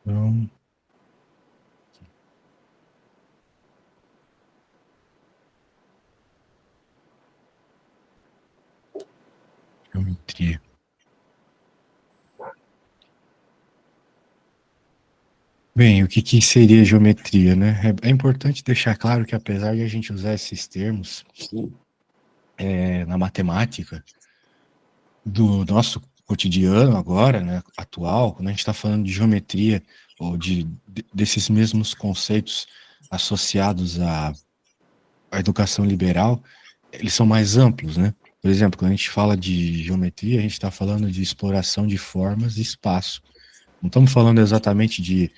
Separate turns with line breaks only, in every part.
Então, geometria. Bem, o que que seria geometria, né? É importante deixar claro que apesar de a gente usar esses termos na matemática, do nosso cotidiano agora, né, atual, quando a gente está falando de geometria ou desses mesmos conceitos associados à educação liberal, eles são mais amplos, né? Por exemplo, quando a gente fala de geometria, a gente está falando de exploração de formas e espaço. Não estamos falando exatamente de,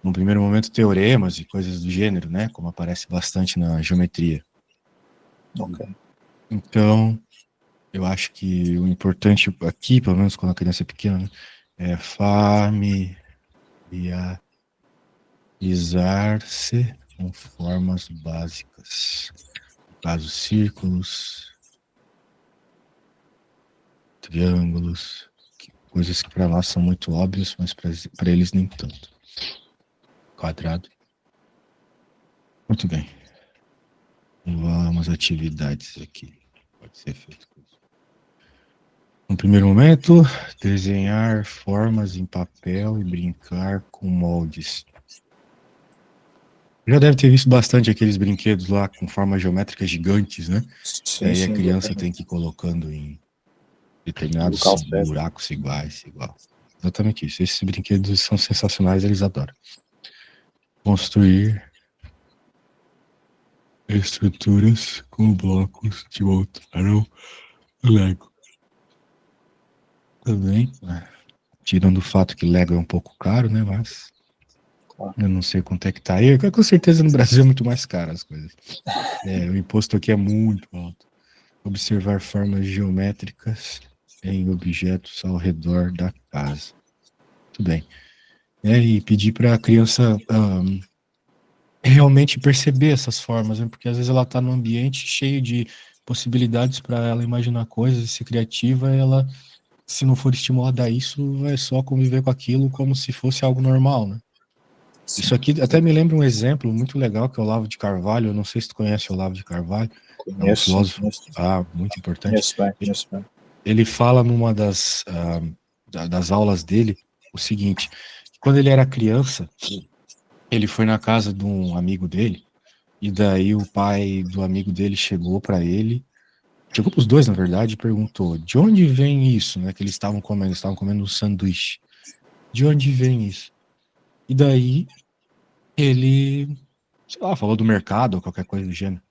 no primeiro momento, teoremas e coisas do gênero, né? Como aparece bastante na geometria.
Ok.
Então, eu acho que o importante aqui, pelo menos quando a criança é pequena, né, é familiarizar-se com formas básicas. No caso, círculos, triângulos, coisas que para nós são muito óbvias, mas para eles nem tanto. Quadrado. Muito bem. Vamos atividades aqui. Pode ser feito. No primeiro momento, desenhar formas em papel e brincar com moldes. Já deve ter visto bastante aqueles brinquedos lá com formas geométricas gigantes, né? E
Sim,
aí a
sim,
criança tem que
exatamente.
ir colocando em
O
determinados
local certo.
buracos iguais, igual. Exatamente isso. Esses brinquedos são sensacionais, eles adoram. Construir estruturas com blocos de montaram Lego. Também, né? Tirando o fato que Lego é um pouco caro, né? Mas
Claro.
eu não sei quanto é que tá aí. Com certeza no Brasil é muito mais caro as coisas. O imposto aqui é muito alto. Observar formas geométricas em objetos ao redor da casa. Muito bem. E pedir para a criança realmente perceber essas formas, né? Porque às vezes ela está num ambiente cheio de possibilidades para ela imaginar coisas e ser criativa, ela, se não for estimulada a isso, vai só conviver com aquilo como se fosse algo normal, né?
Sim.
Isso aqui até me lembra um exemplo muito legal que é o Olavo de Carvalho. Eu não sei se tu conhece o Olavo de Carvalho, é um
Conheço, sim,
filósofo
conheço.
muito importante.
Conheço bem, conheço bem.
Ele fala numa das aulas dele o seguinte: que quando ele era criança, ele foi na casa de um amigo dele, e daí o pai do amigo dele chegou para os dois, na verdade, e perguntou: de onde vem isso, né? Que eles estavam comendo um sanduíche. De onde vem isso? E daí ele, sei lá, falou do mercado ou qualquer coisa do gênero.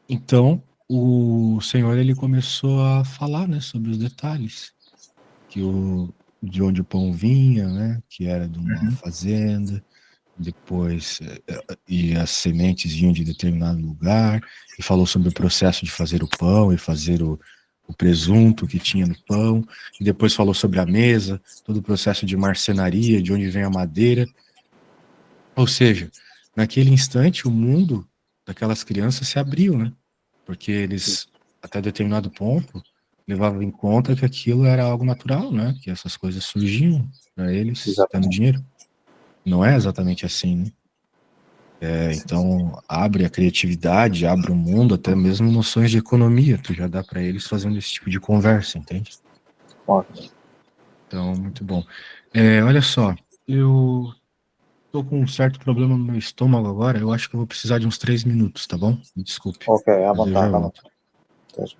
Então, o senhor ele começou a falar, né, sobre os detalhes, de onde o pão vinha, né, que era de uma
Uhum.
fazenda, depois e as sementes vinham de determinado lugar, e falou sobre o processo de fazer o pão e fazer o presunto que tinha no pão, e depois falou sobre a mesa, todo o processo de marcenaria, de onde vem a madeira. Ou seja, naquele instante o mundo daquelas crianças se abriu, né? Porque eles, até determinado ponto, levavam em conta que aquilo era algo natural, né? Que essas coisas surgiam para eles tendo
Exatamente.
dinheiro. Não é exatamente assim, né?
Sim, sim.
Então, abre a criatividade, abre o mundo, até mesmo noções de economia, tu já dá para eles fazendo esse tipo de conversa, entende?
Claro.
Então, muito bom. Olha só, eu tô com um certo problema no meu estômago agora, eu acho que eu vou precisar de uns 3 minutos, tá bom? Me desculpe,
Ok, à
mas eu já
vontade, à
volto.
vontade. Até já.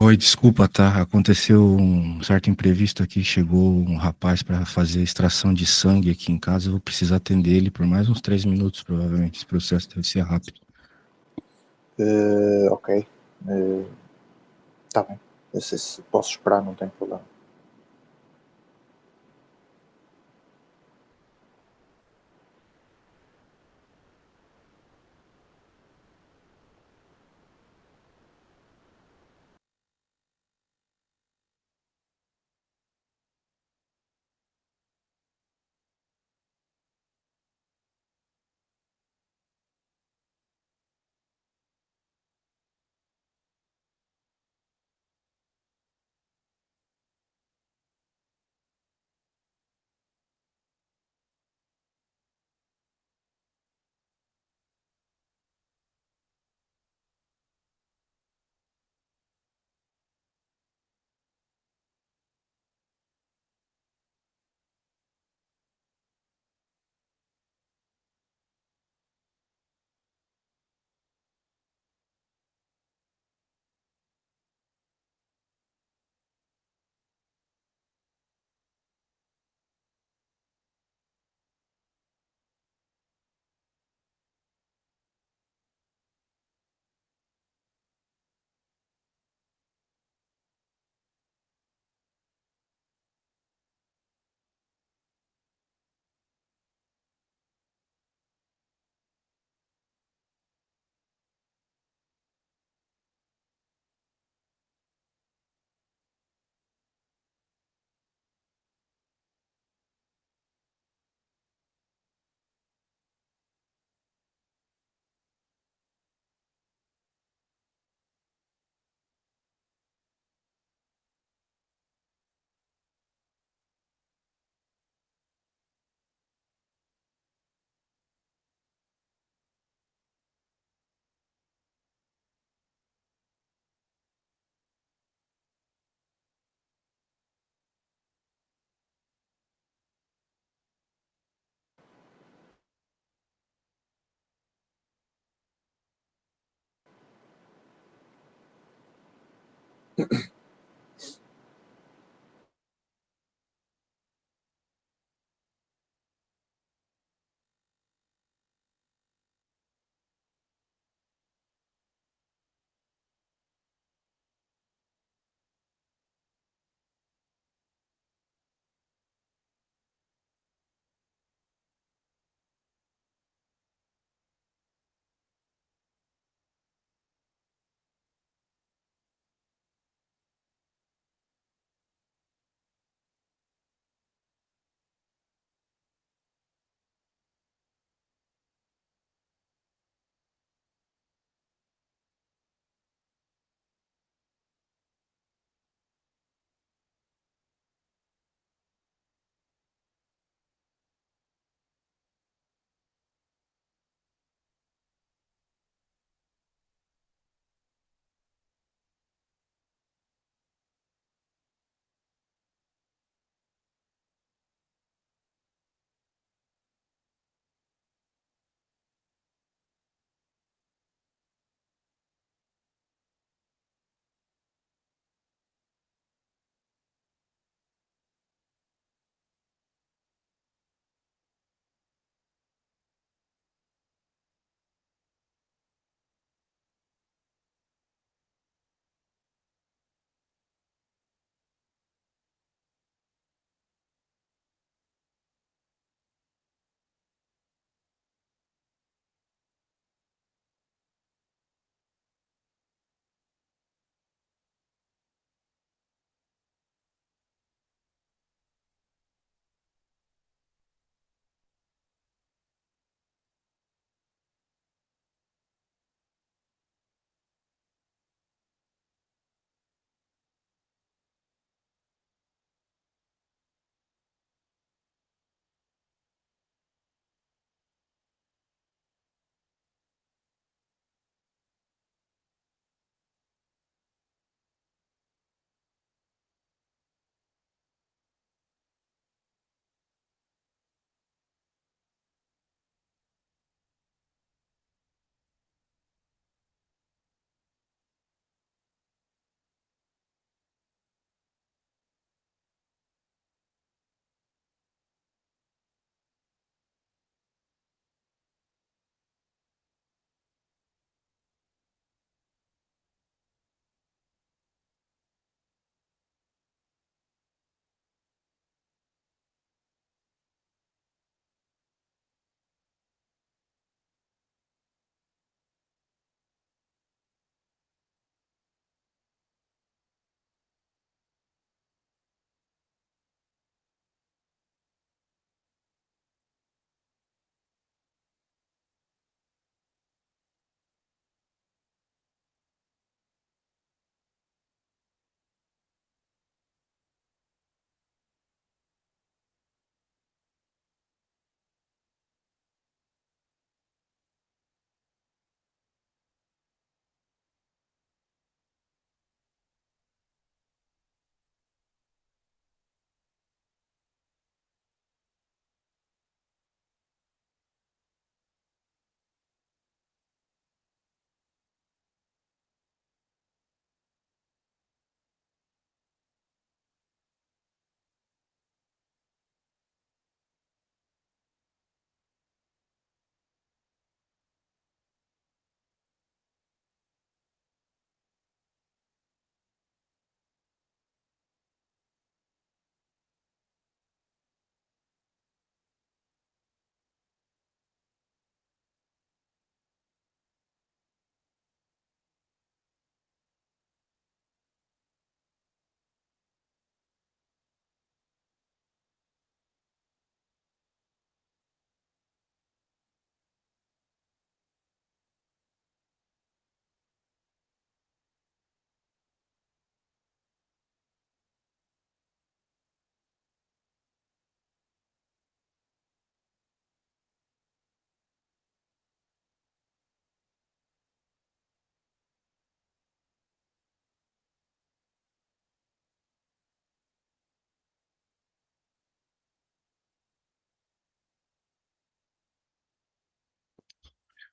Oi, desculpa, tá? Aconteceu um certo imprevisto aqui. Chegou um rapaz para fazer extração de sangue aqui em casa. Eu vou precisar atender ele por mais uns 3 minutos, provavelmente. Esse processo deve ser rápido.
Ok. Tá bem. Eu sei se posso esperar, não tem problema.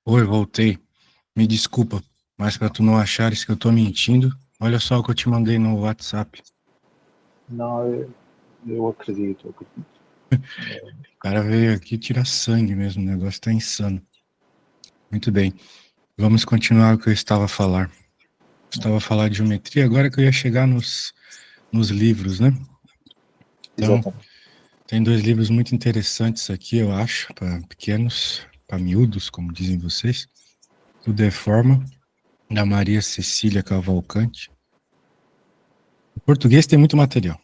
Oi, voltei. Me desculpa, mas para tu não achares que eu tô mentindo, olha só o que eu te mandei no WhatsApp.
Não, eu acredito, eu acredito.
O cara veio aqui tirar sangue mesmo, o negócio tá insano. Muito bem, vamos continuar o que eu estava a falar. Estava a falar de geometria, agora que eu ia chegar nos livros, né? Então,
Exatamente.
tem dois livros muito interessantes aqui, eu acho, para pequenos, para miúdos, como dizem vocês. O Deforma, da Maria Cecília Cavalcante. Em português tem muito material.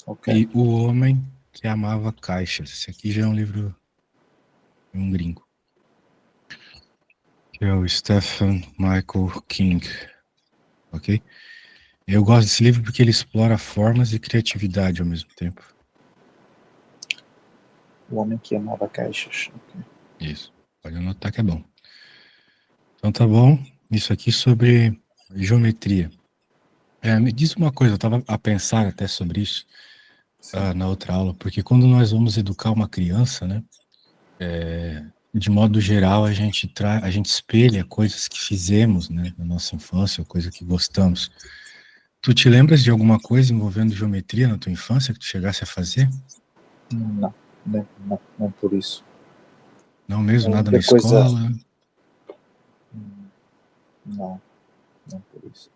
Ok.
E O Homem que Amava Caixas. Esse aqui já é um livro de um gringo. Que é o Stephen Michael King. Ok? Eu gosto desse livro porque ele explora formas e criatividade ao mesmo tempo.
O Homem que Amava Caixas. Ok.
Isso. Pode anotar que é bom. Então tá bom. Isso aqui sobre geometria. Me diz uma coisa, eu estava a pensar até sobre isso
Sim.
na outra aula, porque quando nós vamos educar uma criança, né, de modo geral a gente espelha coisas que fizemos, né, na nossa infância, ou coisa que gostamos. Tu te lembras de alguma coisa envolvendo geometria na tua infância que tu chegasse a fazer?
Não, não por isso.
Não
A
mesmo, nada na
única coisa.
escola?
Não, não por isso.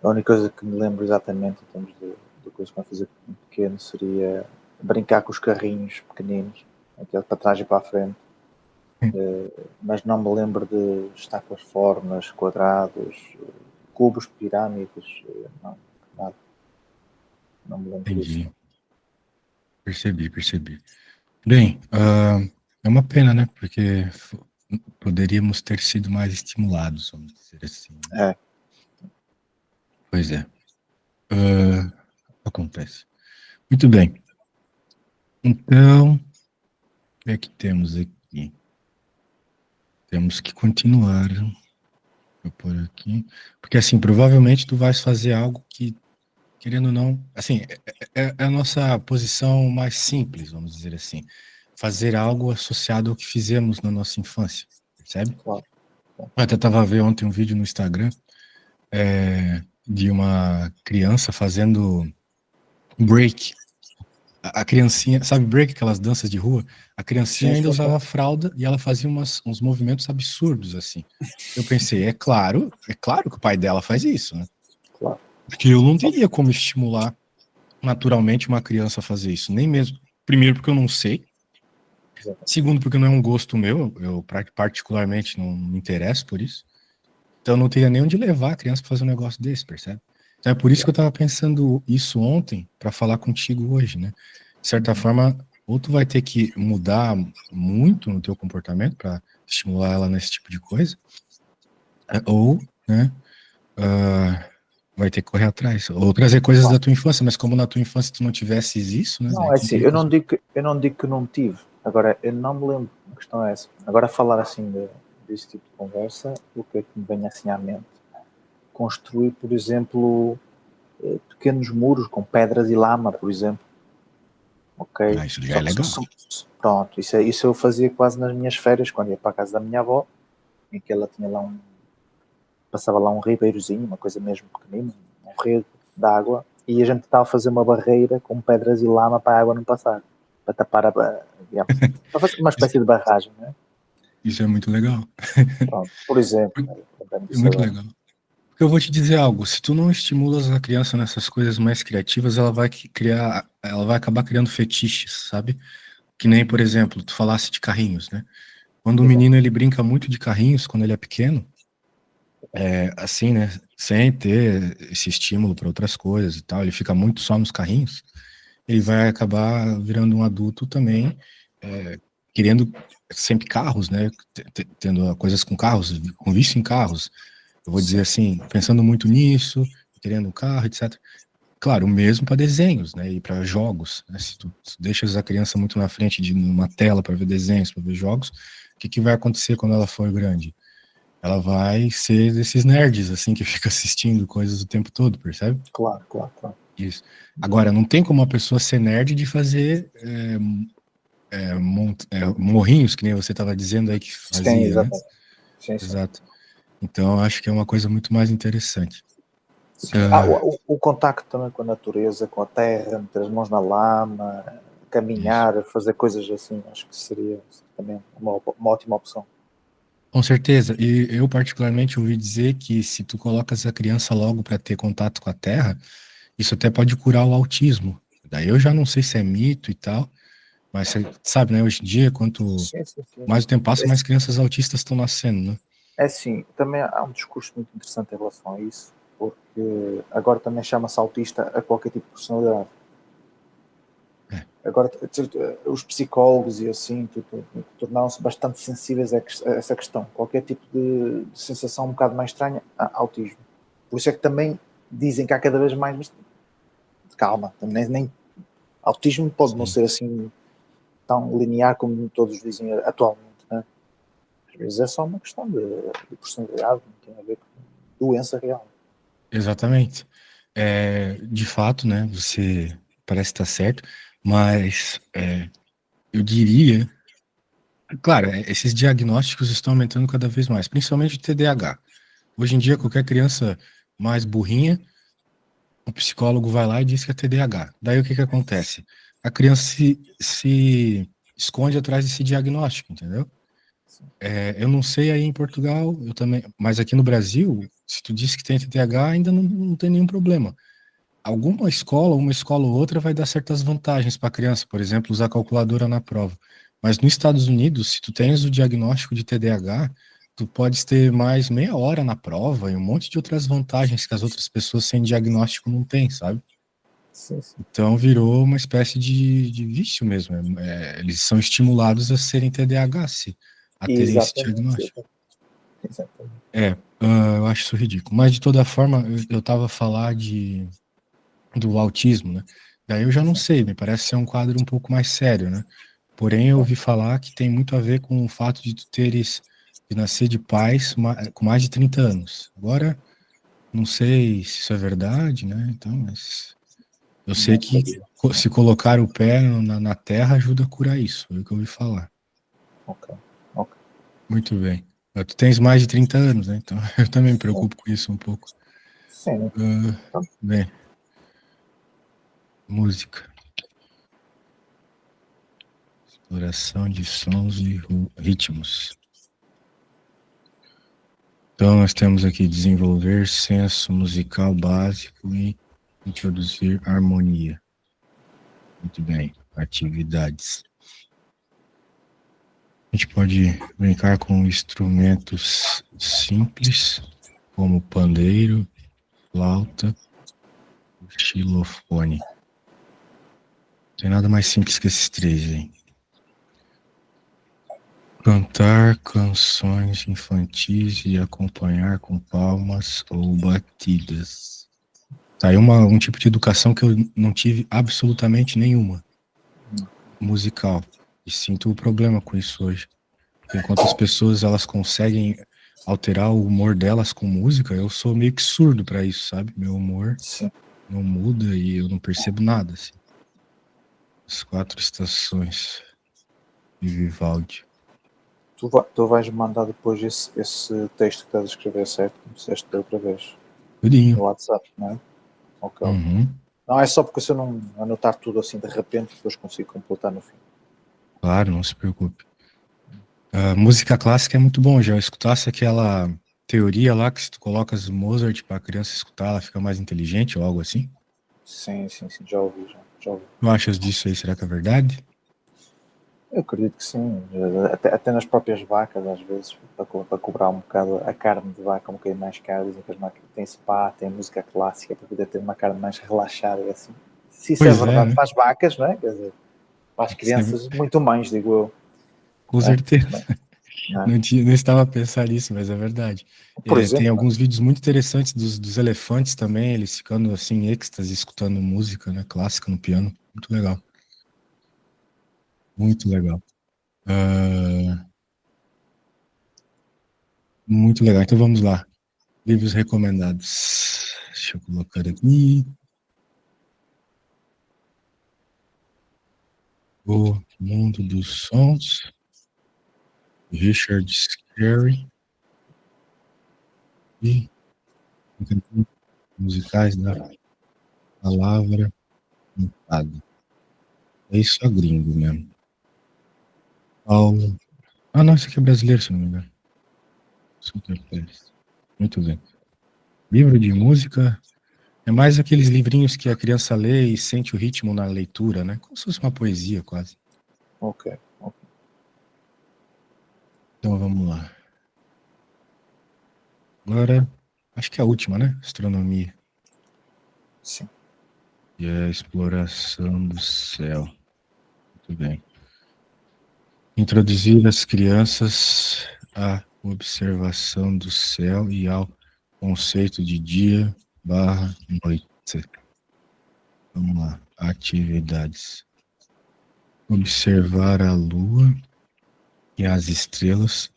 A única coisa que me lembro exatamente em termos de coisas que eu fazer pequeno seria brincar com os carrinhos pequeninos, aquele para trás e para a frente. Mas não me lembro de estar com as formas, quadrados, cubos, pirâmides, não, nada. Não me lembro disso.
Entendi. Percebi. Bem, é uma pena, né? Porque poderíamos ter sido mais estimulados, vamos dizer assim.
É,
Pois é. Acontece. Muito bem. Então, o que é que temos aqui? Temos que continuar. Vou pôr aqui. Porque, assim, provavelmente tu vais fazer algo que, querendo ou não, assim, é a nossa posição mais simples, vamos dizer assim. Fazer algo associado ao que fizemos na nossa infância, percebe?
claro.
Eu até estava a ver ontem um vídeo no Instagram de uma criança fazendo break. A criancinha, sabe break, aquelas danças de rua? A criancinha
Sim,
ainda
sim, sim.
usava fralda e ela fazia uns movimentos absurdos, assim. Eu pensei, é claro que o pai dela faz isso, né?
Claro.
Porque eu não teria como estimular naturalmente uma criança a fazer isso, nem mesmo. Primeiro, porque eu não sei.
Exatamente.
Segundo, porque não é um gosto meu, eu particularmente não me interesso por isso. Então eu não teria nem onde levar a criança para fazer um negócio desse, percebe? Então é por isso que eu estava pensando isso ontem para falar contigo hoje, né? De certa forma, ou tu vai ter que mudar muito no teu comportamento para estimular ela nesse tipo de coisa, ou, né, vai ter que correr atrás, ou trazer coisas da
Claro.
tua infância, mas como na tua infância tu não tivesses isso, né,
Não,
daí
é
tu não
assim,
teria coisa.
eu não digo que não tive. Agora, eu não me lembro. A questão é essa. Agora, falar assim desse tipo de conversa, o que é que me vem assim à mente? Construir, por exemplo, pequenos muros com pedras e lama, por exemplo. Ok?
Isso já é
Só que
legal.
pronto, isso eu fazia quase nas minhas férias, quando ia para a casa da minha avó, em que ela tinha lá passava lá um ribeirozinho, uma coisa mesmo pequenina, um rego de água, e a gente estava a fazer uma barreira com pedras e lama para a água não passar, para tapar digamos, para fazer uma
Isso,
espécie de barragem, né?
isso é muito legal.
Pronto, por exemplo, né? Lembrando
É
disso
muito
agora.
legal. Porque eu vou te dizer algo, se tu não estimulas a criança nessas coisas mais criativas, ela vai acabar criando fetiches, sabe? Que nem, por exemplo, tu falasse de carrinhos, né? Quando o
Exato,
menino ele brinca muito de carrinhos quando ele é pequeno, assim, né, sem ter esse estímulo para outras coisas e tal, ele fica muito só nos carrinhos, ele vai acabar virando um adulto também, querendo sempre carros, né? Tendo coisas com carros, com vício em carros. Eu vou dizer
sim,
assim, pensando muito nisso, querendo um carro, etc. Claro, o mesmo para desenhos, né? E para jogos, né? Se tu deixas a criança muito na frente de uma tela para ver desenhos, para ver jogos, o que vai acontecer quando ela for grande? Ela vai ser desses nerds, assim, que fica assistindo coisas o tempo todo, percebe?
claro, claro, claro.
Isso. Agora, não tem como uma pessoa ser nerd de fazer morrinhos, que nem você estava dizendo aí que
Sim,
fazia, né?
exatamente. Sim, sim.
Exato. Então, eu acho que é uma coisa muito mais interessante.
Sim.
Ah,
O contacto também com a natureza, com a terra, meter as mãos na lama,
isso.
caminhar, fazer coisas assim, acho que seria também uma ótima opção.
Com certeza. E eu, particularmente, ouvi dizer que se tu colocas a criança logo para ter contato com a terra, isso até pode curar o autismo. Daí eu já não sei se é mito e tal, mas você sabe, né? Hoje em dia, quanto
Sim, sim, sim.
mais o tempo passa, mais crianças autistas estão nascendo, né?
É assim, também há um discurso muito interessante em relação a isso, porque agora também chama-se autista a qualquer tipo de personalidade.
É,
Agora, os psicólogos e assim tornaram-se bastante sensíveis a essa questão. Qualquer tipo de sensação um bocado mais estranha, autismo. Por isso é que também dizem que há cada vez mais, mas calma, nem autismo pode não
sim.
ser assim tão linear como todos dizem atualmente, né? Às vezes é só uma questão de personalidade, não tem a ver com doença real.
Exatamente. De fato, né? Você parece estar certo, mas eu diria, claro, esses diagnósticos estão aumentando cada vez mais, principalmente o TDAH. Hoje em dia, qualquer criança mais burrinha, o psicólogo vai lá e diz que é TDAH. Daí o que que acontece? A criança se esconde atrás desse diagnóstico, entendeu? Eu não sei aí em Portugal, eu também, mas aqui no Brasil, se tu diz que tem TDAH, ainda não tem nenhum problema. Alguma escola, uma escola ou outra vai dar certas vantagens para a criança, por exemplo, usar calculadora na prova. Mas nos Estados Unidos, se tu tens o diagnóstico de TDAH, tu podes ter mais meia hora na prova e um monte de outras vantagens que as outras pessoas sem diagnóstico não têm, sabe?
Sim, sim.
Então virou uma espécie de vício mesmo. Eles são estimulados a serem TDAH, a terem esse
Exatamente.
diagnóstico.
Exatamente.
Eu acho isso ridículo. Mas de toda forma, eu estava a falar do autismo, né? Daí eu já não
Sim,
sei, me parece ser um quadro um pouco mais sério, né? Porém, eu
sim.
ouvi falar que tem muito a ver com o fato de tu teres de nascer de pais com mais de 30 anos. Agora, não sei se isso é verdade, né? Então, mas eu sei
Não
que
sabia.
se colocar o pé na terra ajuda a curar isso, foi o que eu ouvi falar.
Ok. Ok.
Muito bem. Tu tens mais de 30 anos, né? Então, eu também me
Sim.
preocupo com isso um pouco.
Sim. Então,
Bem, música. Exploração de sons e ritmos. Então, nós temos aqui desenvolver senso musical básico e introduzir harmonia. Muito bem. Atividades. A gente pode brincar com instrumentos simples, como pandeiro, flauta, xilofone. Não tem nada mais simples que esses três, hein? Cantar canções infantis e acompanhar com palmas ou batidas. Tá aí um tipo de educação que eu não tive absolutamente nenhuma, musical. E sinto o problema com isso hoje. Porque enquanto as pessoas elas conseguem alterar o humor delas com música, eu sou meio que surdo para isso, sabe? Meu humor
sim.
não muda e eu não percebo nada, assim. As quatro estações de Vivaldi.
Tu vais mandar depois esse texto que estás a escrever, certo? Como disseste da outra vez.
Tudinho.
No WhatsApp, não é? Ok, ok.
Uhum.
Não, é só porque se eu não anotar tudo assim de repente, depois consigo completar no fim.
Claro, não se preocupe. A música clássica é muito bom. Já escutasse aquela teoria lá que se tu colocas Mozart para a criança escutar, ela fica mais inteligente ou algo assim?
Sim, sim, sim, já ouvi, já ouvi.
Tu achas disso aí? Será que é verdade?
Eu acredito que sim. Até nas próprias vacas, às vezes, para cobrar um bocado a carne de vaca um bocadinho mais cara, dizem que as máquinas têm spa, têm música clássica para poder ter uma carne mais relaxada e assim. Se isso é
Pois é,
verdade
né?
para as vacas, não é? Quer dizer, para as crianças, muito mais, digo eu.
Com
Não é?
certeza.
Não é?
Não estava a pensar nisso, mas é verdade.
Por
Tem
exemplo, não é?
alguns vídeos muito interessantes dos elefantes também, eles ficando assim em êxtase, escutando música, né, clássica no piano. Muito legal. Muito legal. Ah, muito legal. Então vamos lá. Livros recomendados. Deixa eu colocar aqui. O Mundo dos Sons, Richard Scarry e musicais da palavra cantada. É isso, a gringo mesmo. Paulo. Ah, não, esse aqui é brasileiro, se não me engano. Super Pérez. Muito bem. Livro de música é mais aqueles livrinhos que a criança lê e sente o ritmo na leitura, né? Como se fosse uma poesia, quase.
Ok.
Então vamos lá. Agora, acho que é a última, né? Astronomia.
Sim.
E a exploração do céu. Muito bem. Introduzir as crianças à observação do céu e ao conceito de dia/noite. Vamos lá. Atividades. Observar a lua e as estrelas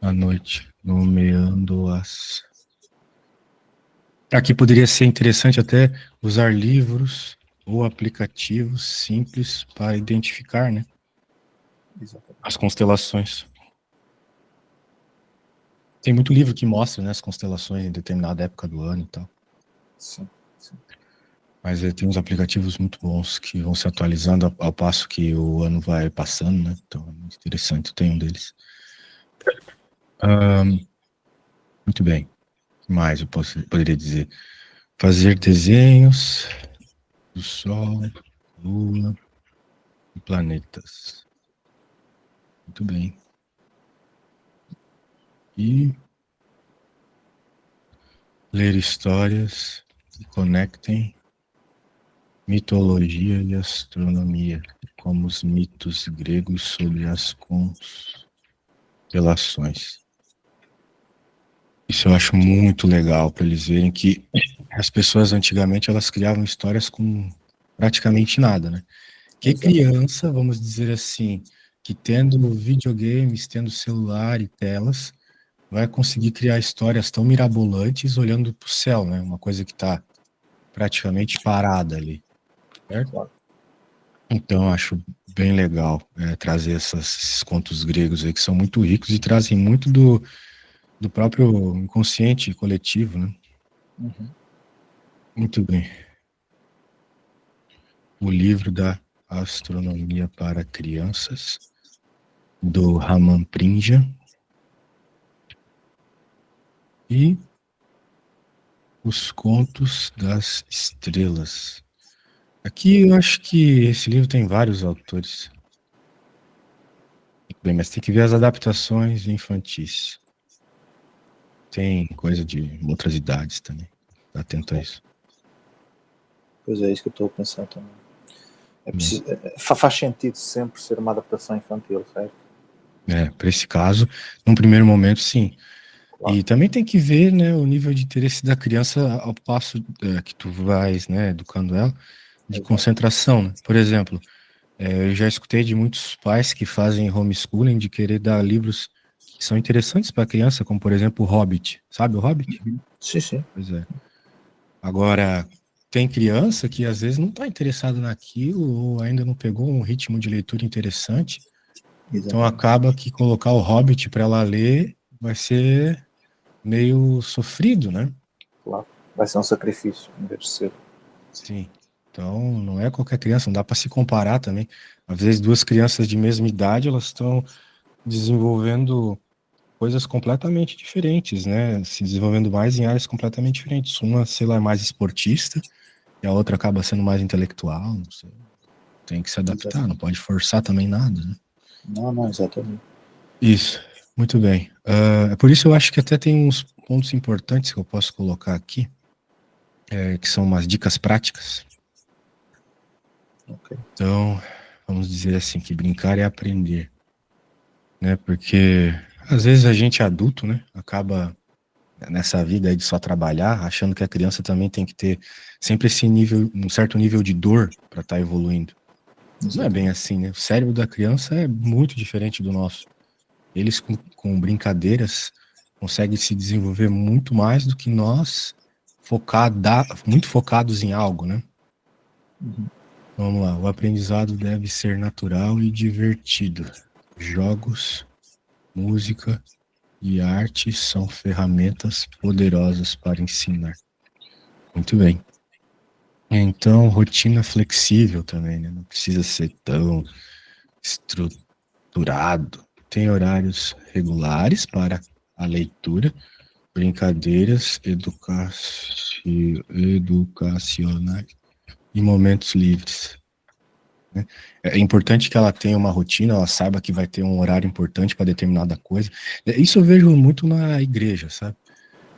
à noite, nomeando-as. Aqui poderia ser interessante até usar livros ou aplicativos simples para identificar, né,
Exatamente.
as constelações. Tem muito livro que mostra, né, as constelações em determinada época do ano e tal.
Sim.
Mas tem uns aplicativos muito bons que vão se atualizando ao passo que o ano vai passando, né? Então é muito interessante, tem um deles. Muito bem. O que mais eu poderia dizer? Fazer desenhos do Sol, Lua e planetas. Muito bem. E ler histórias que conectem mitologia e astronomia, como os mitos gregos sobre as constelações. Isso eu acho muito legal para eles verem que as pessoas antigamente elas criavam histórias com praticamente nada, né? Que criança, vamos dizer assim, que tendo videogames, tendo celular e telas, vai conseguir criar histórias tão mirabolantes olhando para o céu, né? Uma coisa que está praticamente parada ali, certo?
Claro.
Então eu acho bem legal trazer esses contos gregos aí que são muito ricos e trazem muito do próprio inconsciente coletivo, né?
Uhum.
Muito bem. O livro da Astronomia para Crianças, do Raman Prinja. E Os Contos das Estrelas. Aqui eu acho que esse livro tem vários autores. Bem, mas tem que ver as adaptações infantis. Tem coisa de outras idades também. Tá atento a isso.
Pois é isso que eu estou a pensar também. Faz sentido sempre ser uma adaptação infantil, certo?
Para esse caso, num primeiro momento, sim.
Claro.
E também tem que ver, né, o nível de interesse da criança ao passo que tu vais, né, educando ela, de
Exato.
concentração, né? Por exemplo, eu já escutei de muitos pais que fazem homeschooling de querer dar livros que são interessantes para a criança, como por exemplo o Hobbit. Sabe o Hobbit?
Sim.
Pois é. Agora, tem criança que às vezes não está interessada naquilo ou ainda não pegou um ritmo de leitura interessante. Então acaba que colocar o Hobbit para ela ler vai ser meio sofrido, né?
Claro. Vai ser um sacrifício, em vez de ser.
Sim. Então, não é qualquer criança, não dá para se comparar também. Às vezes, duas crianças de mesma idade, elas estão desenvolvendo coisas completamente diferentes, né? Se desenvolvendo mais em áreas completamente diferentes. Uma, sei lá, é mais esportista e a outra acaba sendo mais intelectual, não sei. Tem que se adaptar, não pode forçar também nada, né?
Não, exatamente.
Isso, muito bem. Por isso eu acho que até tem uns pontos importantes que eu posso colocar aqui, que são umas dicas práticas.
Ok.
Então, vamos dizer assim, que brincar é aprender, né? Porque às vezes a gente adulto, né, acaba nessa vida aí de só trabalhar, achando que a criança também tem que ter sempre esse nível, um certo nível de dor para estar evoluindo. Não é bem assim, né? O cérebro da criança é muito diferente do nosso. Eles com brincadeiras conseguem se desenvolver muito mais do que nós muito focados em algo, né?
Uhum.
Vamos lá. O aprendizado deve ser natural e divertido. Jogos, música e arte são ferramentas poderosas para ensinar. Muito bem. Então, rotina flexível também, né? Não precisa ser tão estruturado. Tem horários regulares para a leitura, brincadeiras educacionais e momentos livres, né? É importante que ela tenha uma rotina, ela saiba que vai ter um horário importante para determinada coisa. Isso eu vejo muito na igreja, sabe?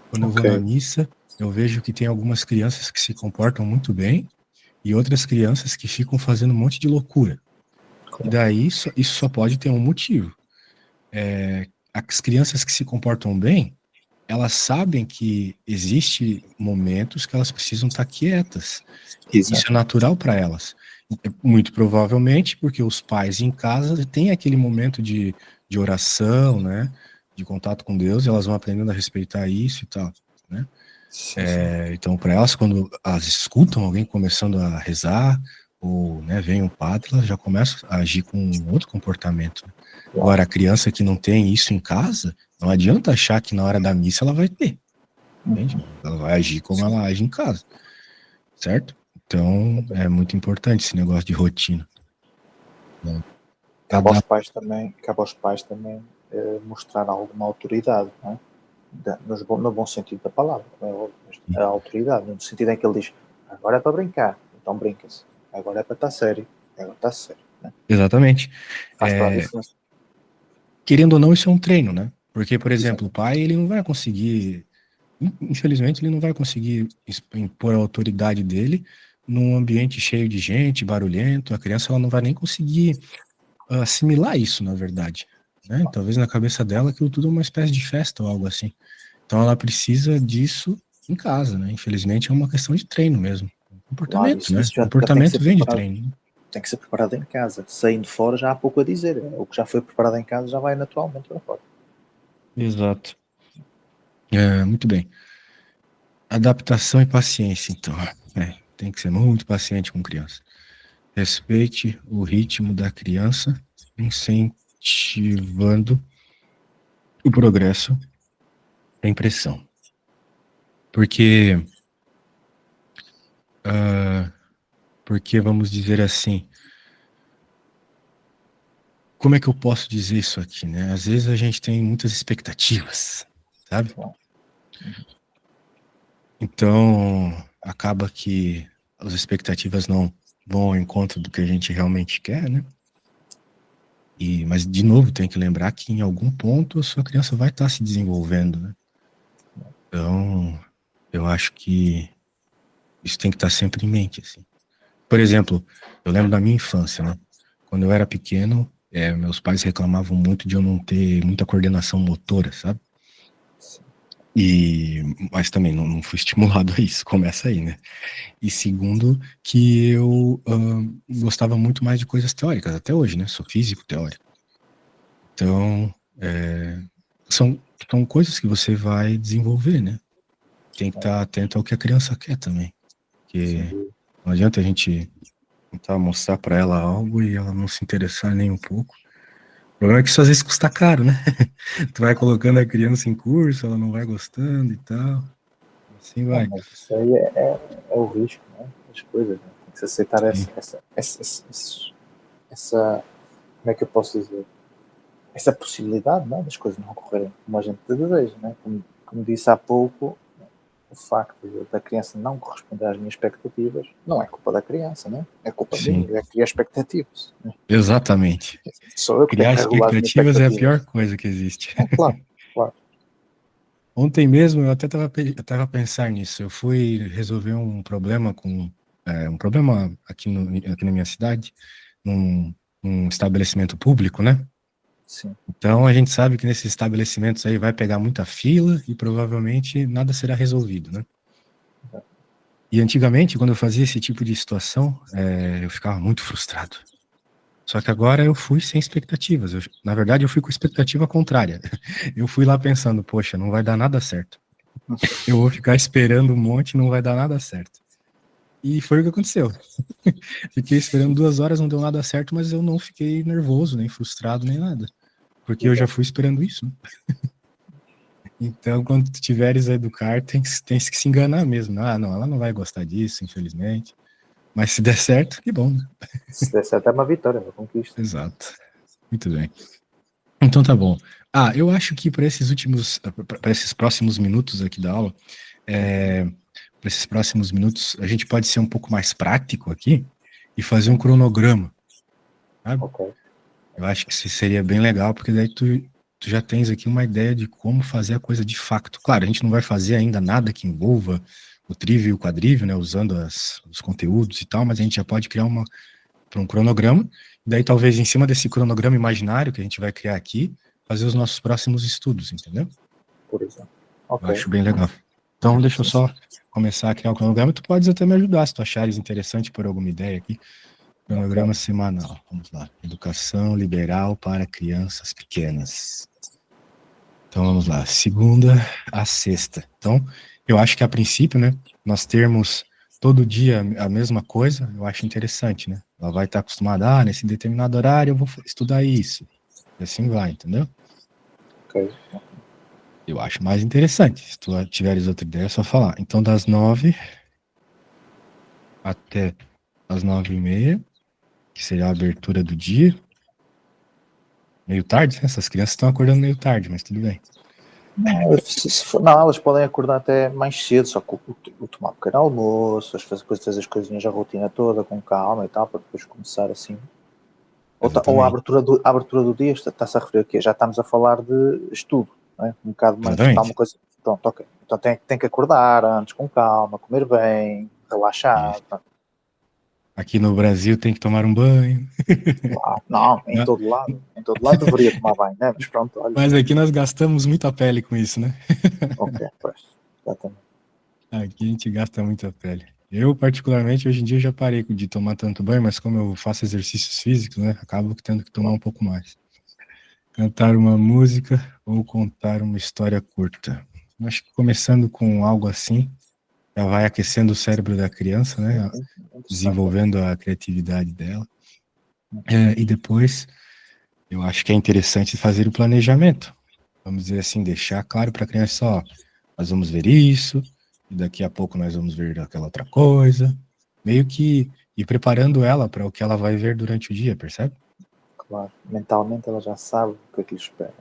Quando eu vou na
Ok.
missa, eu vejo que tem algumas crianças que se comportam muito bem e outras crianças que ficam fazendo um monte de loucura. E daí isso só pode ter um motivo. As crianças que se comportam bem, elas sabem que existe momentos que elas precisam estar quietas. Isso
Exato.
é natural para elas. Muito provavelmente porque os pais em casa têm aquele momento de oração, né? De contato com Deus, e elas vão aprendendo a respeitar isso e tal, né?
Sim, sim.
Então, para elas, quando elas escutam alguém começando a rezar, ou né, vem um padre, elas já começam a agir com um outro comportamento, né? Agora, a criança que não tem isso em casa, não adianta achar que na hora da missa ela vai ter, entende? Ela vai agir como ela age em casa, certo? Então, é muito importante esse negócio de rotina, né?
Cabe aos pais também mostrar alguma autoridade, não é? No bom sentido da palavra, não é óbvio, mas a autoridade, no sentido em que ele diz, agora é para brincar, então brinca-se, agora é para estar sério, agora está sério, né?
Exatamente.
Faz toda a diferença.
Querendo ou não, isso é um treino, né? Porque, por
Exato.
exemplo, o pai, ele não vai conseguir, infelizmente, ele não vai conseguir impor a autoridade dele num ambiente cheio de gente, barulhento. A criança, ela não vai nem conseguir assimilar isso, na verdade, né? Talvez na cabeça dela aquilo tudo é uma espécie de festa ou algo assim. Então ela precisa disso em casa, né? Infelizmente é uma questão de treino mesmo.
Claro,
Comportamento,
isso
né?
já tem que ser
Comportamento vem de
preparado,
treino, né?
tem que ser preparado em casa. Saindo fora já há pouco a dizer. O que já foi preparado em casa já vai naturalmente para fora.
Exato. Muito bem. Adaptação e paciência, então. Tem que ser muito paciente com criança. Respeite o ritmo da criança, incentivando o progresso sem pressão. Porque vamos dizer assim, como é que eu posso dizer isso aqui, né? Às vezes a gente tem muitas expectativas, sabe?
Claro.
Então, acaba que as expectativas não vão ao encontro do que a gente realmente quer, né? Mas, de novo, tem que lembrar que em algum ponto a sua criança vai estar se desenvolvendo, né? Então, eu acho que isso tem que estar sempre em mente, assim. Por exemplo, eu lembro da minha infância, né? Quando eu era pequeno, meus pais reclamavam muito de eu não ter muita coordenação motora, sabe? Mas também não fui estimulado a isso, começa aí, né? E segundo, que eu gostava muito mais de coisas teóricas, até hoje, né? Sou físico teórico. Então, são coisas que você vai desenvolver, né? Tem que estar atento ao que a criança quer também. Porque não adianta a gente tentar mostrar para ela algo e ela não se interessar nem um pouco. O problema é que isso às vezes custa caro, né? Tu vai colocando a criança em curso, ela não vai gostando e tal. Assim
Não,
vai.
mas isso aí é o risco, né? Das coisas. Né? Tem que se aceitar essa. Como é que eu posso dizer? Essa possibilidade, né? Das coisas não ocorrerem como a gente deseja, né? Como disse há pouco, o facto da criança não corresponder às minhas expectativas não é culpa da criança, né? É culpa minha,
Sim,
é criar expectativas. Né?
exatamente.
Sou eu que tenho
Criar
que regular as minhas
expectativas é a
expectativas.
pior coisa que existe.
Claro, claro.
Ontem mesmo eu até estava a pensar nisso. Eu fui resolver um problema aqui na minha cidade, num estabelecimento público, né?
Sim.
Então a gente sabe que nesses estabelecimentos aí vai pegar muita fila e provavelmente nada será resolvido, né? E antigamente, quando eu fazia esse tipo de situação, eu ficava muito frustrado. Só que agora eu fui sem expectativas. Na verdade, eu fui com expectativa contrária. Eu fui lá pensando, poxa, não vai dar nada certo. Eu vou ficar esperando um monte e não vai dar nada certo. E foi o que aconteceu. Fiquei esperando 2 horas, não deu nada certo, mas eu não fiquei nervoso, nem frustrado, nem nada. Porque eu já fui esperando isso, né? Então, quando tu tiveres a educar, tens que se enganar mesmo. Ah, não, ela não vai gostar disso, infelizmente. Mas se der certo, que bom, né?
Se der certo é uma vitória, é uma conquista.
Exato. Muito bem. Então tá bom. Ah, eu acho que para esses próximos minutos aqui da aula, para esses próximos minutos, a gente pode ser um pouco mais prático aqui e fazer um cronograma, sabe?
Ok.
Eu acho que isso seria bem legal, porque daí tu já tens aqui uma ideia de como fazer a coisa de facto. Claro, a gente não vai fazer ainda nada que envolva o trívio e o quadrívio, né, usando os conteúdos e tal, mas a gente já pode criar um cronograma, e daí talvez em cima desse cronograma imaginário que a gente vai criar aqui, fazer os nossos próximos estudos, entendeu?
Por exemplo.
Eu
Ok.
acho bem legal. Então, deixa eu só começar a criar o cronograma. Tu podes até me ajudar, se tu achares interessante por alguma ideia aqui. Cronograma semanal. Vamos lá. Educação liberal para crianças pequenas. Então, vamos lá. Segunda a sexta. Então, eu acho que a princípio, né, nós termos todo dia a mesma coisa, eu acho interessante, né? Ela vai estar acostumada, nesse determinado horário eu vou estudar isso. E assim vai, entendeu?
Ok.
Eu acho mais interessante. Se tu tiveres outra ideia, é só falar. Então, das 9 até as 9h30, que seria a abertura do dia. Meio tarde, né? Essas crianças estão acordando meio tarde, mas tudo bem.
Não, se for, não, elas podem acordar até mais cedo, só que o tomar um pequeno almoço, depois fazer as coisinhas, a rotina toda com calma e tal, para depois começar assim. Ou
Exatamente.
a abertura do dia está-se a referir aqui, já estamos a falar de estudo, não é? Um bocado mais, está uma
Exatamente.
coisa. Pronto, ok. Então tem que acordar antes com calma, comer bem, relaxar.
Isso. Aqui no Brasil tem que tomar um banho.
Claro, não,
Né?
em todo lado deveria tomar banho, né? Mas pronto, olha.
Mas aqui nós gastamos muita pele com isso, né?
Ok, pois, exatamente.
Aqui a gente gasta muita pele. Eu, particularmente, hoje em dia já parei de tomar tanto banho, mas como eu faço exercícios físicos, né? Acabo tendo que tomar um pouco mais. Cantar uma música ou contar uma história curta. Acho que começando com algo assim, já vai aquecendo o cérebro da criança, né?
Interessante.
Desenvolvendo a criatividade dela. E depois, eu acho que é interessante fazer o planejamento. Vamos dizer assim, deixar claro para a criança, ó, nós vamos ver isso, e daqui a pouco nós vamos ver aquela outra coisa. Meio que ir preparando ela para o que ela vai ver durante o dia, percebe?
Claro, mentalmente ela já sabe o que é que lhe espera.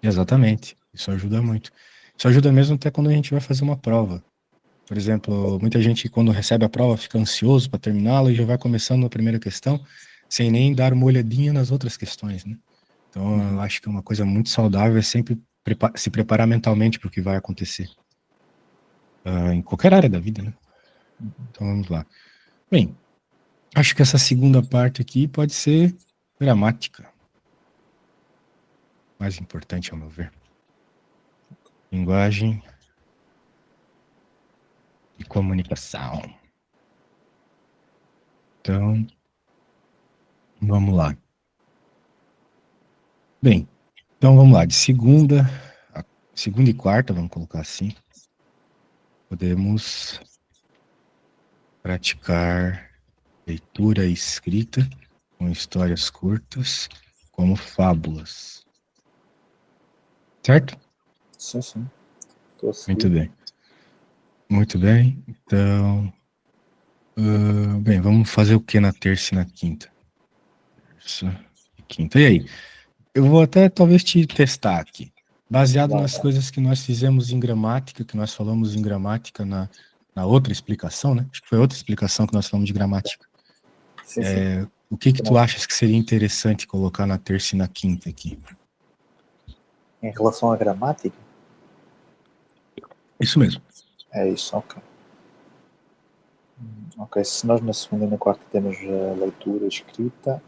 Exatamente. Isso ajuda muito. Isso ajuda mesmo até quando a gente vai fazer uma prova. Por exemplo, muita gente, quando recebe a prova, fica ansioso para terminá-la e já vai começando a primeira questão, sem nem dar uma olhadinha nas outras questões, né? Então, eu acho que uma coisa muito saudável é sempre se preparar mentalmente para o que vai acontecer. Em qualquer área da vida, né? Então, vamos lá. Bem, acho que essa segunda parte aqui pode ser gramática. Mais importante, ao meu ver. Linguagem e comunicação. Então, vamos lá. Bem, então vamos lá. De segunda e quarta, vamos colocar assim, podemos praticar leitura e escrita com histórias curtas, como fábulas. Certo?
Sim, sim. Estou a
Muito
seguir.
bem. Muito bem. Então, bem, vamos fazer o que na terça e na quinta? Terça e quinta. E aí? Eu vou até talvez te testar aqui. Baseado
Vai,
nas
vai.
coisas que nós fizemos em gramática, que nós falamos em gramática na outra explicação, né? Acho que foi outra explicação que nós falamos de gramática.
Sim, sim.
O que tu achas que seria interessante colocar na terça e na quinta aqui?
Em relação à gramática,
Isso mesmo.
é isso, ok. Ok, se nós na segunda e na quarta temos a leitura e escrita,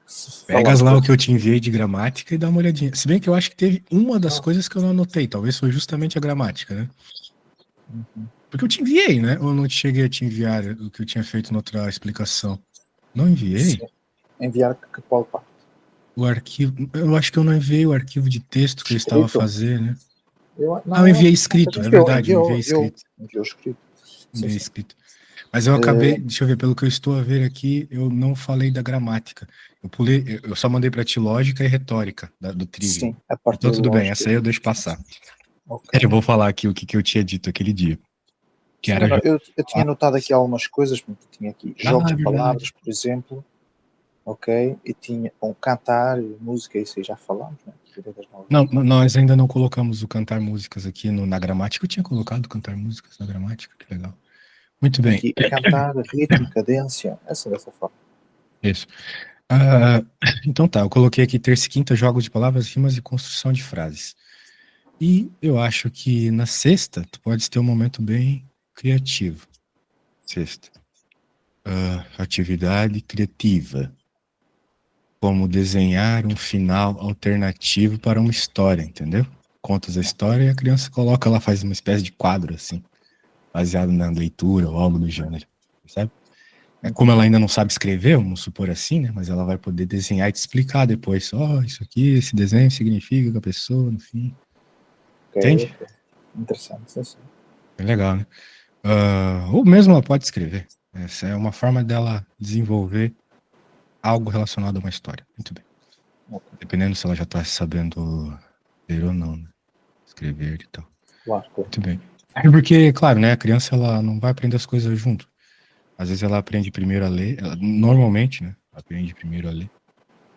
se
Pegas
falarmos
lá
da...
o que eu te enviei de gramática e dá uma olhadinha. Se bem que eu acho que teve uma das coisas que eu não anotei, talvez foi justamente a gramática, né? Porque eu te enviei, né? Ou não te cheguei a te enviar o que eu tinha feito na outra explicação? Não enviei?
Sim, enviar que qual parte?
O arquivo. Eu acho que eu não enviei o arquivo de texto que eu estava a
Escrito?
fazer, né? Eu enviei escrito, é verdade, eu enviei escrito.
Enviou escrito. Sim,
Enviei
sim.
escrito. Mas eu acabei, deixa eu ver, pelo que eu estou a ver aqui, eu não falei da gramática. Eu só mandei para ti lógica e retórica do Trivium.
Sim, a parte
Então
da
tudo bem,
lógica.
essa aí eu deixo passar.
Ok.
Eu vou falar aqui o que eu tinha dito aquele dia. Que
Sim,
era
eu tinha notado aqui algumas coisas, porque tinha aqui jogos
é
de
verdade.
palavras, por exemplo, ok? E tinha cantar, música, isso aí já falámos, né?
Não, nós ainda não colocamos o cantar músicas aqui na gramática. Eu tinha colocado cantar músicas na gramática, que legal. Muito bem.
Aqui, cantar, ritmo, cadência, dessa forma.
Isso. Então tá, eu coloquei aqui terça e quinta, jogos de palavras, rimas e construção de frases. E eu acho que na sexta, tu pode ter um momento bem criativo. Sexta. Atividade criativa. Como desenhar um final alternativo para uma história, entendeu? Contas a história e a criança coloca lá, faz uma espécie de quadro, assim, baseado na leitura ou algo do gênero, sabe? Como ela ainda não sabe escrever, vamos supor assim, né? Mas ela vai poder desenhar e te explicar depois. Isso aqui, esse desenho significa que a pessoa, no fim. Entende?
Okay. Interessante, sim.
É legal, né? Ou mesmo ela pode escrever. Essa é uma forma dela desenvolver algo relacionado a uma história. Muito bem.
Okay.
Dependendo se ela já está sabendo ler ou não, né? Escrever e tal.
Claro.
Muito bem. Porque, claro, né? A criança ela não vai aprender as coisas junto. Às vezes ela aprende primeiro a ler. Normalmente, né? Aprende primeiro a ler.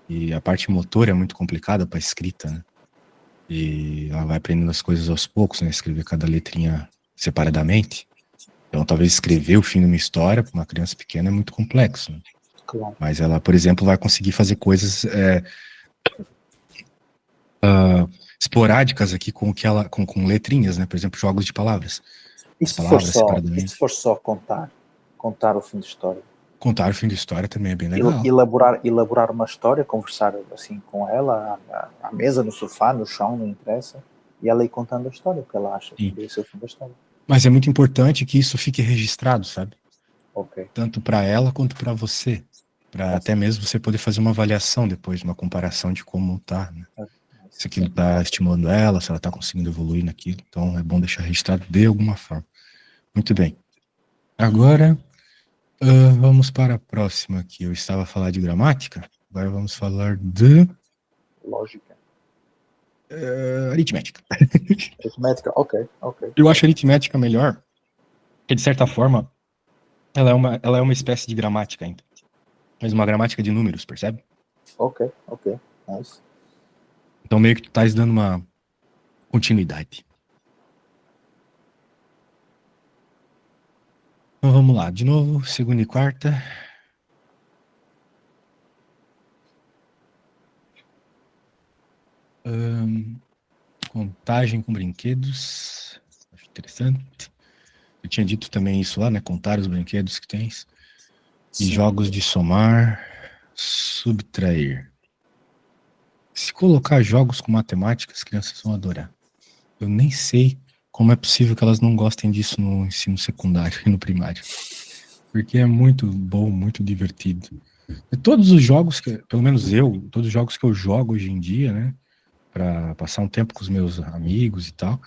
E a parte motora é muito complicada para escrita, né? E ela vai aprendendo as coisas aos poucos, né? Escrever cada letrinha separadamente. Então, talvez escrever o fim de uma história para uma criança pequena é muito complexo. Né?
Claro.
Mas ela, por exemplo, vai conseguir fazer coisas esporádicas aqui com letrinhas, né? Por exemplo, jogos de palavras.
E
As
se for
palavras
só,
separadamente.
contar o fim da história?
Contar o fim da história também é bem legal.
Elaborar uma história, conversar assim com ela, à mesa, no sofá, no chão, não interessa, e ela ir contando a história, o que ela acha que deve ser o fim da história.
Mas é muito importante que isso fique registrado, sabe?
Ok.
Tanto para ela quanto para você. Para até mesmo você poder fazer uma avaliação depois, uma comparação de como tá, né? Se aquilo tá estimulando ela, se ela tá conseguindo evoluir naquilo. Então é bom deixar registrado de alguma forma. Muito bem. Agora, vamos para a próxima aqui. Eu estava a falar de gramática, agora vamos falar de
Lógica.
aritmética.
Aritmética, ok.
Eu acho a aritmética melhor, porque de certa forma ela é uma espécie de gramática ainda. Mas uma gramática de números, percebe?
Ok. Nice.
Então meio que tu estás dando uma continuidade. Então vamos lá, de novo, segunda e quarta. Contagem com brinquedos. Acho interessante. Eu tinha dito também isso lá, né? Contar os brinquedos que tens. E jogos de somar, subtrair. Se colocar jogos com matemática, as crianças vão adorar. Eu nem sei como é possível que elas não gostem disso no ensino secundário e no primário. Porque é muito bom, muito divertido. E todos os jogos, pelo menos todos os jogos que eu jogo hoje em dia, né? Para passar um tempo com os meus amigos e tal,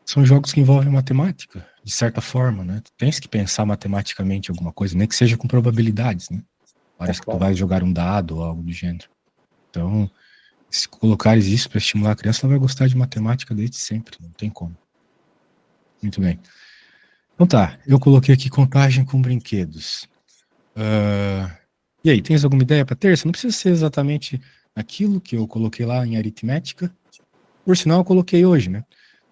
são jogos que envolvem matemática, de certa forma, né? Tu tens que pensar matematicamente alguma coisa, nem que seja com probabilidades, né? Parece que tu vai jogar um dado ou algo do gênero. Então, se colocares isso para estimular a criança, ela vai gostar de matemática desde sempre, não tem como. Muito bem. Então tá, eu coloquei aqui contagem com brinquedos. E aí, tens alguma ideia para terça? Não precisa ser exatamente aquilo que eu coloquei lá em aritmética. Por sinal, eu coloquei hoje, né?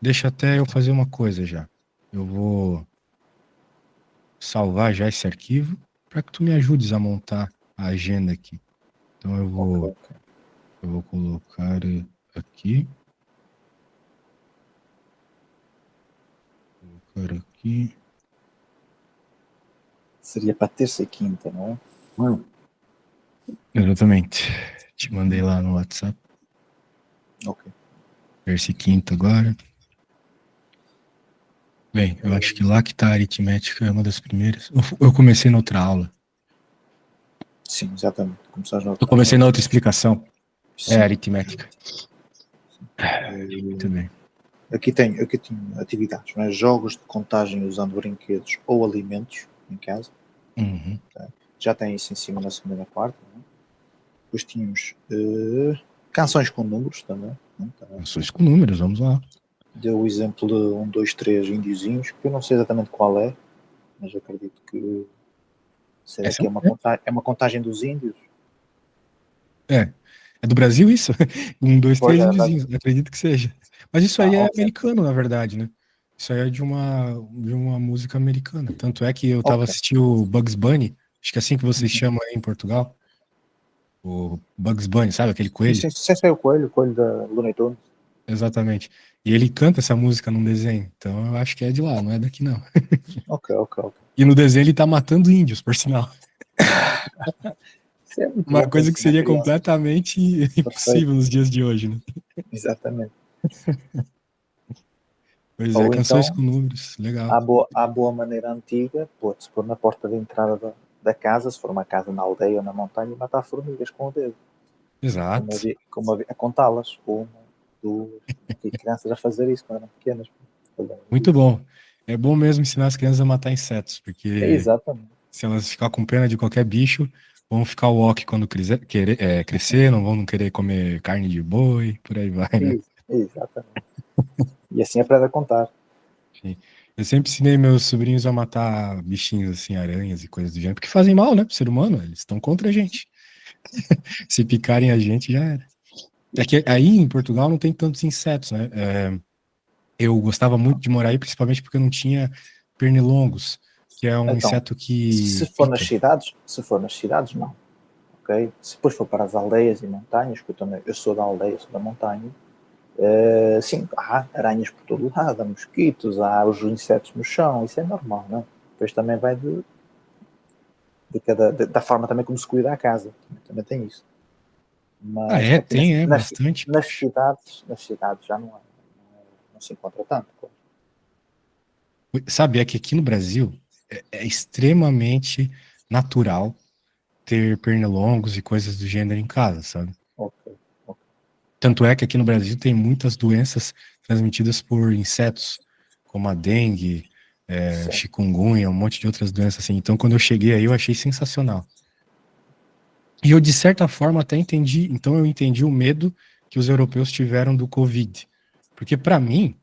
Deixa até eu fazer uma coisa já. Eu vou salvar já esse arquivo para que tu me ajudes a montar a agenda aqui. Então eu vou colocar aqui. Colocar aqui.
Seria para terça e quinta, não é?
Exatamente. Te mandei lá no WhatsApp.
Ok.
Terça e quinta agora. Bem, eu acho que lá que tá a aritmética é uma das primeiras. Eu comecei na outra aula.
Sim, exatamente.
Eu comecei na outra explicação.
Sim.
É aritmética. Muito bem.
Aqui tenho atividades, não é? Jogos de contagem usando brinquedos ou alimentos em casa.
Uhum.
Já tem isso em cima na segunda e na quarta. Não é? Depois tínhamos canções com números também. Não é? Também
Ações com números, vamos lá.
deu o exemplo de 1, 2, 3 índiozinhos, que eu não sei exatamente qual é, mas acredito que será
Essa
que é uma contagem dos índios?
é. É do Brasil isso? Um, dois,
Pois
três
é,
índiozinhos, acredito que seja. Mas isso aí é
ok.
americano, na verdade, né? Isso aí é de uma música americana. Tanto é que eu tava
Ok.
assistindo o Bugs Bunny, acho que é assim que vocês
Uhum.
chamam aí em Portugal. O Bugs Bunny, sabe? Aquele
Sim,
coelho.
sim, sim, é o coelho da Looney Tunes.
Exatamente. E ele canta essa música num desenho. Então eu acho que é de lá, não é daqui não.
Ok, ok, ok.
E no desenho ele tá matando índios, por sinal.
Isso é muito
Uma
bom para
coisa que
ensinar
seria
crianças.
completamente
Perfeito,
impossível nos dias de hoje, né?
exatamente.
Pois é,
Ou
canções
então,
com números, legal.
à boa maneira antiga, pode-se pôr na porta de entrada da casa, se for uma casa na aldeia ou na montanha, e matar formigas com o dedo.
Exato.
A contá-las. Uma, duas. Vi crianças a fazer isso quando eram pequenas.
Muito bom. É bom mesmo ensinar as crianças a matar insetos,
É
porque
exatamente.
se elas ficar com pena de qualquer bicho, vão ficar ok quando crescer, não vão querer comer carne de boi, por aí vai, né?
Exatamente. E assim aprende a contar.
Sim. Eu sempre ensinei meus sobrinhos a matar bichinhos assim, aranhas e coisas do gênero, porque fazem mal, né, pro ser humano, eles estão contra a gente. Se picarem a gente, já era. É que aí em Portugal não tem tantos insetos, né? Eu gostava muito de morar aí, principalmente porque eu não tinha pernilongos, que é um
Então,
inseto
se
que
for nas
pica.
cidades, não. Ok? Se depois for para as aldeias e montanhas, que eu sou da aldeia, sou da montanha, sim, há aranhas por todo lado, há mosquitos, há os insetos no chão, isso é normal, não é? Depois também vai da forma também como se cuida a casa, também tem isso.
Ah,
Mas
é,
aqui
tem, é, bastante, poxa.
nas cidades já não se encontra tanto. Claro.
Sabe, é que aqui no Brasil é extremamente natural ter pernilongos e coisas do gênero em casa, sabe?
Ok, ok.
Tanto é que aqui no Brasil tem muitas doenças transmitidas por insetos, como a dengue,
Sim,
chikungunya, um monte de outras doenças assim. Então, quando eu cheguei aí, eu achei sensacional. E eu, de certa forma, até entendi. Então, eu entendi o medo que os europeus tiveram do Covid. Porque, para mim,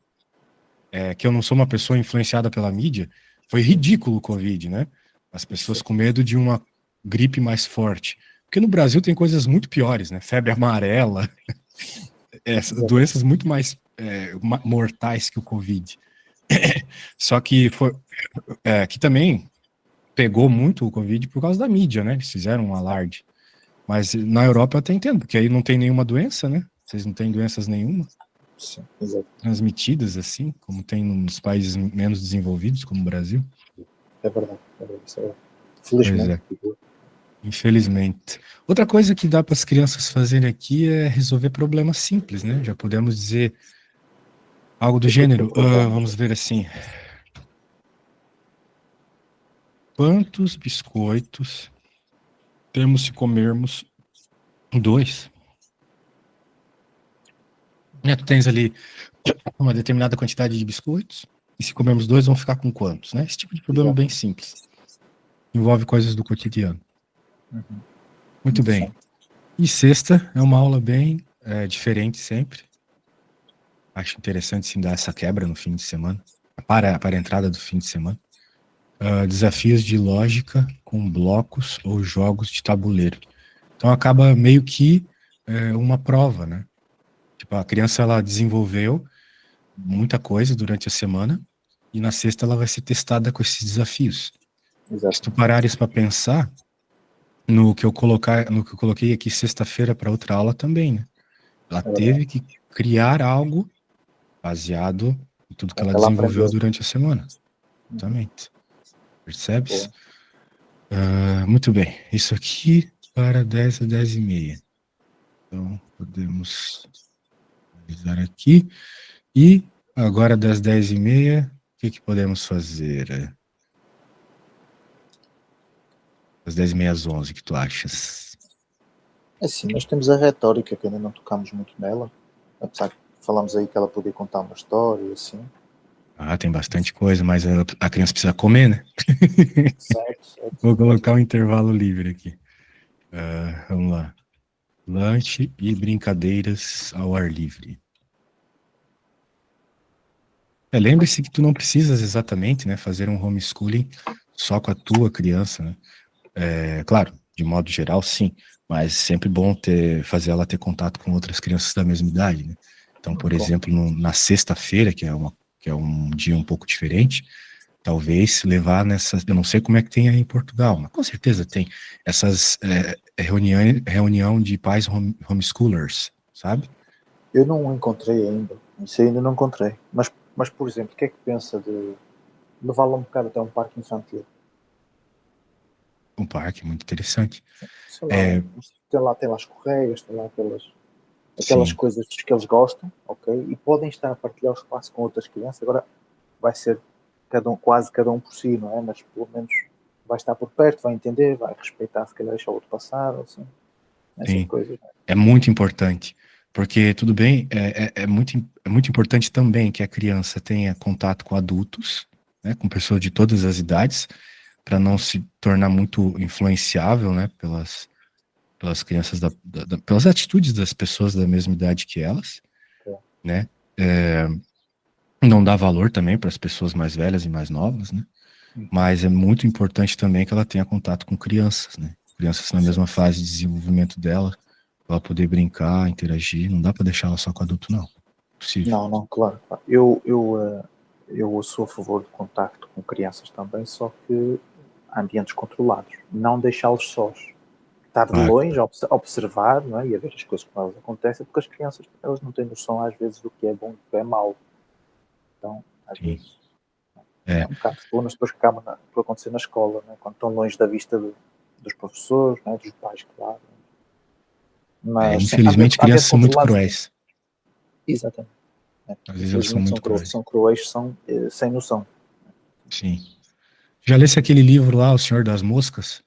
que eu não sou uma pessoa influenciada pela mídia, foi ridículo o Covid, né? As pessoas
sim.
com medo de uma gripe mais forte. Porque no Brasil tem coisas muito piores, né? Febre amarela,
Exatamente.
doenças muito mais mortais que o Covid. Só que que também pegou muito o Covid por causa da mídia, né? Eles fizeram um alarde. Mas na Europa eu até entendo, porque aí não tem nenhuma doença, né? Vocês não têm doenças nenhuma
Sim, exato.
transmitidas assim, como tem nos países menos desenvolvidos, como o Brasil.
É verdade. É verdade, isso é verdade.
Pois
Felizmente.
é, infelizmente. Outra coisa que dá para as crianças fazerem aqui é resolver problemas simples, né? Já podemos dizer algo do
Que tipo de
gênero.
problemas?
Vamos ver assim. Quantos biscoitos temos se comermos dois? Né, tu tens ali uma determinada quantidade de biscoitos, e se comermos dois, vão ficar com quantos, né? Esse tipo de problema bem
Exato.
simples. Envolve coisas do cotidiano.
Uhum.
Muito bem.
Interessante.
E sexta é uma aula bem diferente sempre. Acho interessante sim dar essa quebra no fim de semana, para a entrada do fim de semana. Desafios de lógica com blocos ou jogos de tabuleiro. Então acaba meio que uma prova, né? Tipo, a criança ela desenvolveu muita coisa durante a semana e na sexta ela vai ser testada com esses desafios. Se tu
Exatamente.
parares para pensar no que eu coloquei aqui sexta-feira para outra aula também, né? Ela
É verdade.
teve que criar algo baseado em tudo que
É
ela
que ela
desenvolveu
aprendeu.
durante a semana.
Uhum.
Exatamente. Percebes?
Boa.
Muito bem. Isso aqui para 10 a 10 e meia. Então, podemos analisar aqui. E agora das 10 e meia, o que podemos fazer? Das 10 e meia às 11, o que tu achas?
É assim, nós temos a retórica que ainda não tocámos muito nela, apesar que falamos aí que ela podia contar uma história, assim.
Ah, tem bastante coisa, mas a criança precisa comer, né?
Certo, certo.
Vou colocar um intervalo livre aqui. Vamos lá. Lanche e brincadeiras ao ar livre. Lembre-se que tu não precisas exatamente, né, fazer um homeschooling só com a tua criança, né? Claro, de modo geral, sim, mas sempre bom fazer ela ter contato com outras crianças da mesma idade, né? Então, por exemplo, na sexta-feira, que é um dia um pouco diferente, talvez levar nessas, eu não sei como é que tem aí em Portugal, mas com certeza tem essas reunião de pais homeschoolers, sabe?
Eu não encontrei ainda. Isso ainda não encontrei. Mas, por exemplo, o que é que pensa de levá-la um bocado até um parque infantil?
Um parque muito interessante.
Sei lá, tem lá escorregas, tem lá aquelas
Sim,
coisas que eles gostam, ok? E podem estar a partilhar o espaço com outras crianças. Agora vai ser quase cada um por si, não é? Mas pelo menos vai estar por perto, vai entender, vai respeitar, se calhar deixar o outro passar, assim, essas
sim.
coisas.
É muito importante, porque tudo bem, é muito importante também que a criança tenha contato com adultos, né, com pessoas de todas as idades, para não se tornar muito influenciável, né, pelas crianças pelas atitudes das pessoas da mesma idade que elas,
É.
né? Não dá valor também para as pessoas mais velhas e mais novas, né? Mas é muito importante também que ela tenha contato com crianças, né? Crianças na mesma fase de desenvolvimento dela, pra ela poder brincar, interagir. Não dá para deixar ela só com adulto, não. Possível.
Não, não, claro. Eu sou a favor do contacto com crianças também, só que ambientes controlados. Não deixá-los sós. Estar de
Claro,
longe, observar, não é? E a ver as coisas como elas acontecem, porque as crianças elas não têm noção às vezes do que é bom e do que é mau. Então, às
sim.
vezes, é
É,
um bocado de problemas depois que acabam por acontecer na escola, né? Quando estão longe da vista dos professores, né? Dos pais, claro. Mas sim,
infelizmente,
ambiente
crianças são muito
controlado, sim.
cruéis.
Exatamente. É.
Às vezes elas são
Infelizmente
muito cruéis.
são cruéis, são sem noção.
Sim. Já lesse aquele livro lá, O Senhor das Moscas?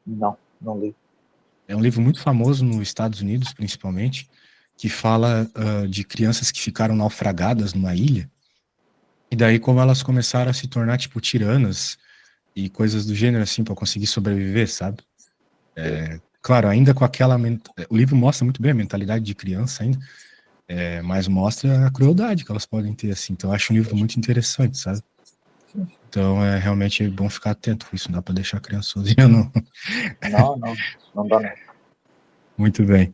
Não, não li.
É um livro muito famoso nos Estados Unidos, principalmente, que fala de crianças que ficaram naufragadas numa ilha. E daí, como elas começaram a se tornar, tipo, tiranas e coisas do gênero, assim, para conseguir sobreviver, sabe? Claro, ainda com aquela. O livro mostra muito bem a mentalidade de criança ainda, mas mostra a crueldade que elas podem ter, assim. Então, eu acho um livro muito interessante, sabe?
Sim.
Então, é realmente bom ficar atento com isso. Não dá para deixar a criança sozinha, não.
Não, não. Não dá não.
Muito bem.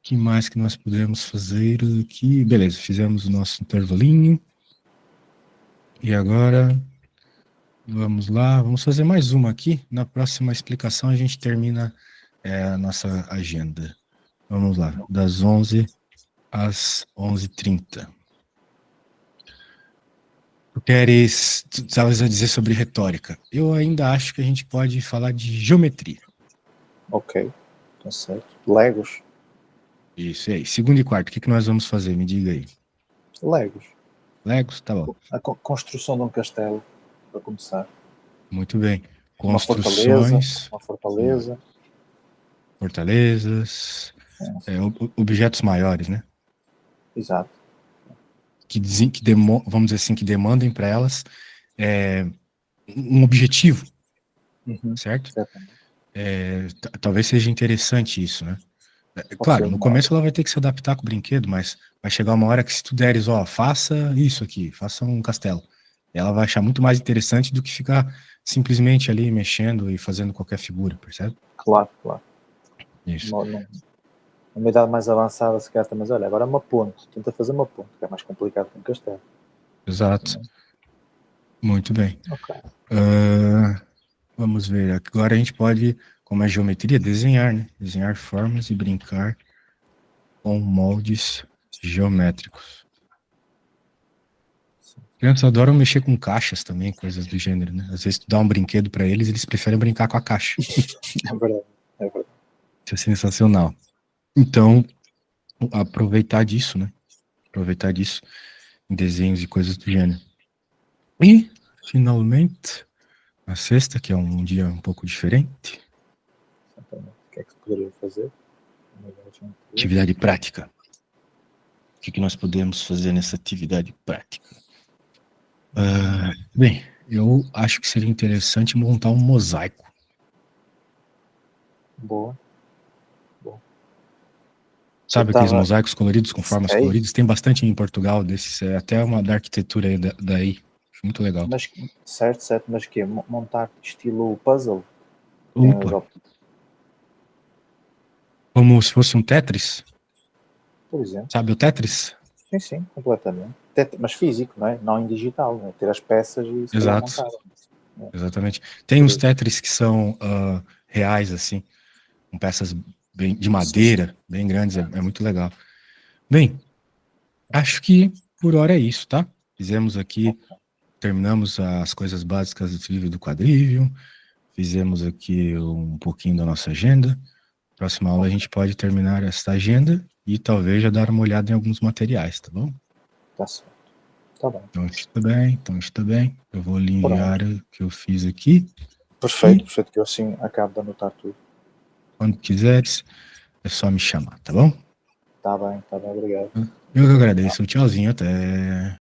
Que mais que nós podemos fazer aqui? Beleza, fizemos o nosso intervalinho. E agora, vamos lá. Vamos fazer mais uma aqui. Na próxima explicação, a gente termina a nossa agenda. Vamos lá, das 11 às 11h30. Tu estavas a dizer sobre retórica. Eu ainda acho que a gente pode falar de geometria.
Ok, tá certo. Legos.
Isso, e aí? Segundo e quarto, o que nós vamos fazer? Me diga aí.
Legos.
Legos? Tá bom.
A construção de um castelo, para começar.
Muito bem.
Uma fortaleza.
Construções,
Uma fortaleza.
fortalezas, objetos maiores, né?
Exato.
Vamos dizer assim, que demandem para elas um objetivo,
Uhum.
certo?
Certamente.
Talvez seja interessante isso, né?
Pode ser
Claro, no
uma.
começo ela vai ter que se adaptar com o brinquedo, mas vai chegar uma hora que se tu deres, faça isso aqui, faça um castelo. Ela vai achar muito mais interessante do que ficar simplesmente ali mexendo e fazendo qualquer figura, percebe?
Claro, claro.
Isso.
Uma idade mais avançada, se calhar, mas olha, agora é uma ponte. Tenta fazer uma ponte, que é mais complicado que um castelo.
Exato. Muito bem.
Ok.
Vamos ver. Agora a gente pode, como é geometria, desenhar, né? Desenhar formas e brincar com moldes geométricos. Crianças adoram mexer com caixas também, coisas do gênero, né? Às vezes tu dá um brinquedo para eles, eles preferem brincar com a caixa.
É verdade. É verdade.
Isso é sensacional. Então, aproveitar disso, né? Aproveitar disso em desenhos e coisas do gênero. E, finalmente, a sexta, que é um dia um pouco diferente.
Exatamente. O que é que se poderia fazer?
Atividade prática. que nós podemos fazer nessa atividade prática? Bem, eu acho que seria interessante montar um mosaico.
Boa.
Sabe aqueles mosaicos coloridos com formas
Sei.
coloridas? Tem bastante em Portugal desses, até uma da arquitetura aí daí. Acho muito legal.
Mas, certo, mas que montar estilo puzzle?
Opa, como se fosse um Tetris?
Por exemplo.
Sabe o Tetris?
Sim, completamente. Mas físico, não é? Não em digital, né? Ter as peças e se calhar
Exato.
montar.
Exatamente. Tem uns Tetris que são reais, assim, com peças de madeira, bem grandes, é muito legal. Bem, acho que por hora é isso, tá? Fizemos aqui, terminamos as coisas básicas do trilho do quadrívio, fizemos aqui um pouquinho da nossa agenda. Próxima aula a gente pode terminar essa agenda e talvez já dar uma olhada em alguns materiais, tá bom?
Tá certo. Tá bem.
Então está bem. Eu vou lhe enviar o que eu fiz aqui.
Perfeito, que eu assim acabo de anotar tudo.
Quando quiseres, é só me chamar, tá bom?
Tá bem, obrigado.
Eu que agradeço. Tchauzinho, até.